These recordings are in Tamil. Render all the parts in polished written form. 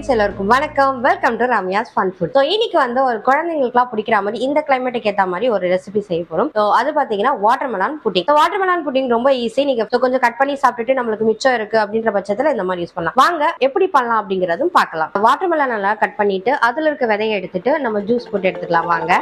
ஃப்ரெண்ட்ஸ் எல்லாருக்கும் வணக்கம். Welcome to Ramya's fun food. So இன்னைக்கு வந்து ஒரு குழந்தைங்களுக்குலாம் பிடிக்கிற மாதிரி இந்த கிளைமேட்டுக்கு ஏற்ற மாதிரி ஒரு ரெசிபி செய்ய போகிறோம். ஸோ அது பார்த்தீங்கன்னா watermelon pudding. So watermelon pudding ரொம்ப ஈஸி. நீங்கள் கொஞ்சம் கட் பண்ணி சாப்பிட்டுட்டு நம்மளுக்கு மிச்சம் இருக்கு அப்படின்ற பட்சத்தில் இந்த மாதிரி யூஸ் பண்ணலாம். வாங்க எப்படி பண்ணலாம் அப்படிங்கிறதும் பார்க்கலாம். வாட்டர்மெலான் நல்லா கட் பண்ணிட்டு அதில் இருக்க விதையை எடுத்துட்டு நம்ம ஜூஸ் போட்டு எடுத்துக்கலாம். வாங்க.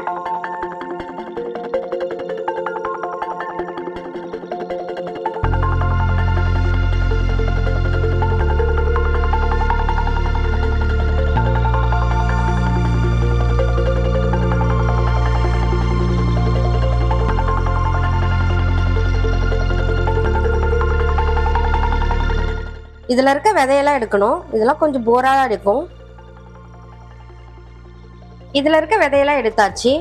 இதுல இருக்க விதையெல்லாம் எடுக்கணும். இதெல்லாம் கொஞ்சம் போரா இருக்கும். இதுல இருக்க விதையெல்லாம் எடுத்தாச்சு.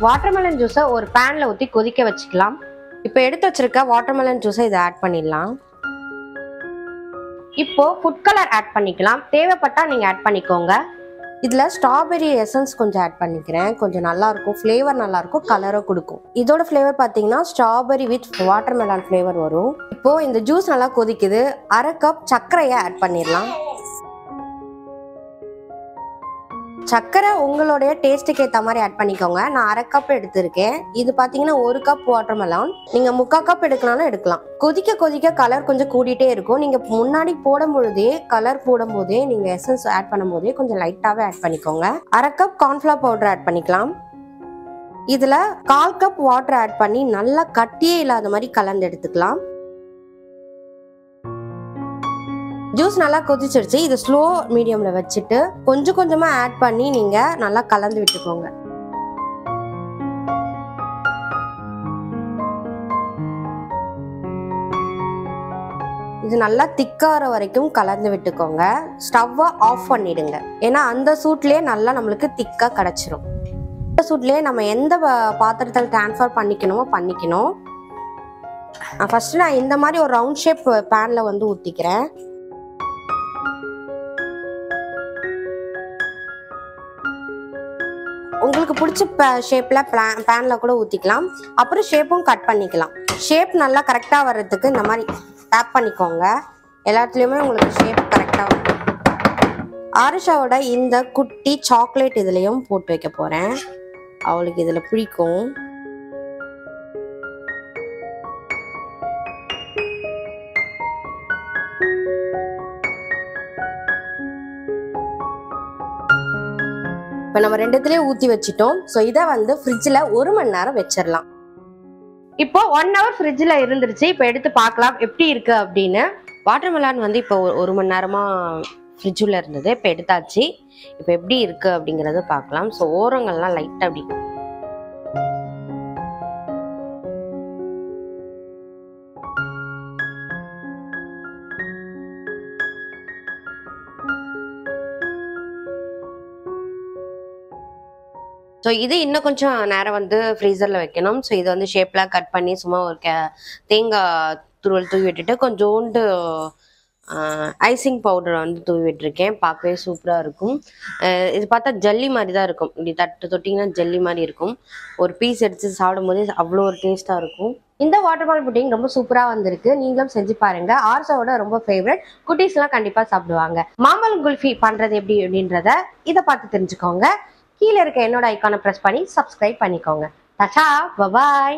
வாட்டர்மெலன் ஜூஸை ஒரு பேன்ல ஊற்றி கொதிக்க வச்சுக்கலாம். இப்போ எடுத்து வச்சிருக்க வாட்டர்மெலன் ஜூஸை இதை ஆட் பண்ணிடலாம். இப்போ ஃபுட் கலர் ஆட் பண்ணிக்கலாம். தேவைப்பட்டா நீங்க ஆட் பண்ணிக்கோங்க. இதுல ஸ்ட்ராபெரி எசன்ஸ் கொஞ்சம் ஆட் பண்ணிக்கிறேன். கொஞ்சம் நல்லா இருக்கும், ஃப்ளேவர் நல்லா இருக்கும், கலரும் கொடுக்கும். இதோட ஃப்ளேவர் பார்த்தீங்கன்னா ஸ்ட்ராபெரி வித் வாட்டர்மெலன் ஃப்ளேவர் வரும். இப்போ இந்த ஜூஸ் நல்லா கொதிக்குது. 1/2 கப் சர்க்கரையை ஆட் பண்ணிடலாம். சர்க்கரை உங்களுடைய டேஸ்ட்டுக்கு ஏற்ற மாதிரி ஆட் பண்ணிக்கோங்க. நான் 1/2 கப் எடுத்திருக்கேன். இது பார்த்தீங்கன்னா 1 கப் வாட்டர்மெலான். நீங்க 3/4 கப் எடுக்கலாம்னு எடுக்கலாம். கொதிக்க கொதிக்க கலர் கொஞ்சம் கூடிட்டே இருக்கும். நீங்க முன்னாடி போடும்பொழுதே கலர் போடும்போதே நீங்க எசன்ஸ் ஆட் பண்ணும்போதே கொஞ்சம் லைட்டாவே ஆட் பண்ணிக்கோங்க. 1/2 கப் கார்ன்ஃப்ளவர் பவுடர் ஆட் பண்ணிக்கலாம். இதுல 1/4 கப் வாட்டர் ஆட் பண்ணி நல்லா கட்டியே இல்லாத மாதிரி கலந்து எடுத்துக்கலாம். ஜூஸ் நல்லா கொதிச்சிருச்சு. இது ஸ்லோ மீடியம்ல வச்சுட்டு கொஞ்சம் கொஞ்சமா ஆட் பண்ணி நீங்க நல்லா கலந்து விட்டுக்கோங்க. இது நல்லா திக்கார வரைக்கும் கலந்து விட்டுக்கோங்க. ஸ்டவ்வை ஆஃப் பண்ணிடுங்க. ஏன்னா அந்த சூட்லயே நல்லா நம்மளுக்கு திக்கா கிடைச்சிரும். இந்த சூட்லயே நம்ம எந்த பாத்திரத்தில் டிரான்ஸ்ஃபர் பண்ணிக்கணுமோ பண்ணிக்கணும். ஃபர்ஸ்ட் நான் இந்த மாதிரி ஒரு ரவுண்ட் ஷேப் பேன்ல வந்து ஊத்திக்கிறேன். உங்களுக்கு பிடிச்ச ஷேப்ல பேன்ல கூட ஊத்திக்கலாம். அப்புறம் ஷேப்பும் கட் பண்ணிக்கலாம். ஷேப் நல்லா கரெக்டா வர்றதுக்கு இந்த மாதிரி டேப் பண்ணிக்கோங்க. எல்லாத்துலயுமே உங்களுக்கு ஷேப் கரெக்டா வரும். ஆரிஷாவோட இந்த குட்டி சாக்லேட் இதுலயும் போட்டு வைக்க போறேன். அவளுக்கு இதுல பிடிக்கும். இப்போ நம்ம ரெண்டுத்துலயே ஊற்றி வச்சிட்டோம். ஸோ இதை வந்து ஃப்ரிட்ஜில் 1 மணி நேரம் வச்சிடலாம். இப்போ 1 ஹவர் ஃப்ரிட்ஜில் இருந்துருச்சு. இப்போ எடுத்து பார்க்கலாம் எப்படி இருக்கு அப்படின்னு. வாட்டர்மெலான் வந்து இப்போ 1 மணி நேரமா ஃப்ரிட்ஜில் இருந்தது. இப்போ எடுத்தாச்சு. இப்போ எப்படி இருக்கு அப்படிங்கிறத பார்க்கலாம். ஸோ ஓரங்கள்லாம் லைட்டாக அப்படி ஸோ இது இன்னும் கொஞ்சம் நேரம் வந்து ஃப்ரீசரில் வைக்கணும். ஸோ இதை வந்து ஷேப்லாம் கட் பண்ணி சும்மா ஒரு தேங்காய் துருவல் தூவி விட்டுட்டு கொஞ்சோண்டு ஐசிங் பவுடரை வந்து தூவி விட்டுருக்கேன். பார்க்கவே சூப்பராக இருக்கும். இது பார்த்தா ஜல்லி மாதிரி தான் இருக்கும். இப்படி தொட்டிங்கன்னா ஜல்லி மாதிரி இருக்கும். ஒரு பீஸ் எடுத்து சாப்பிடும் போது அவ்வளோ ஒரு டேஸ்ட்டாக இருக்கும். இந்த வாட்டர்மெலன் புட்டிங் ரொம்ப சூப்பராக வந்திருக்கு. நீங்களும் செஞ்சு பாருங்க. ஆர்சாவோட ரொம்ப ஃபேவரட். குட்டீஸ்லாம் கண்டிப்பாக சாப்பிடுவாங்க. மாம்பழம் குல்ஃபி பண்ணுறது எப்படி அப்படின்றத இதை பார்த்து தெரிஞ்சுக்கோங்க. கீழே இருக்க என்னோட ஐக்கானை ப்ரெஸ் பண்ணி சப்ஸ்கிரைப் பண்ணிக்கோங்க. Tata, bye bye.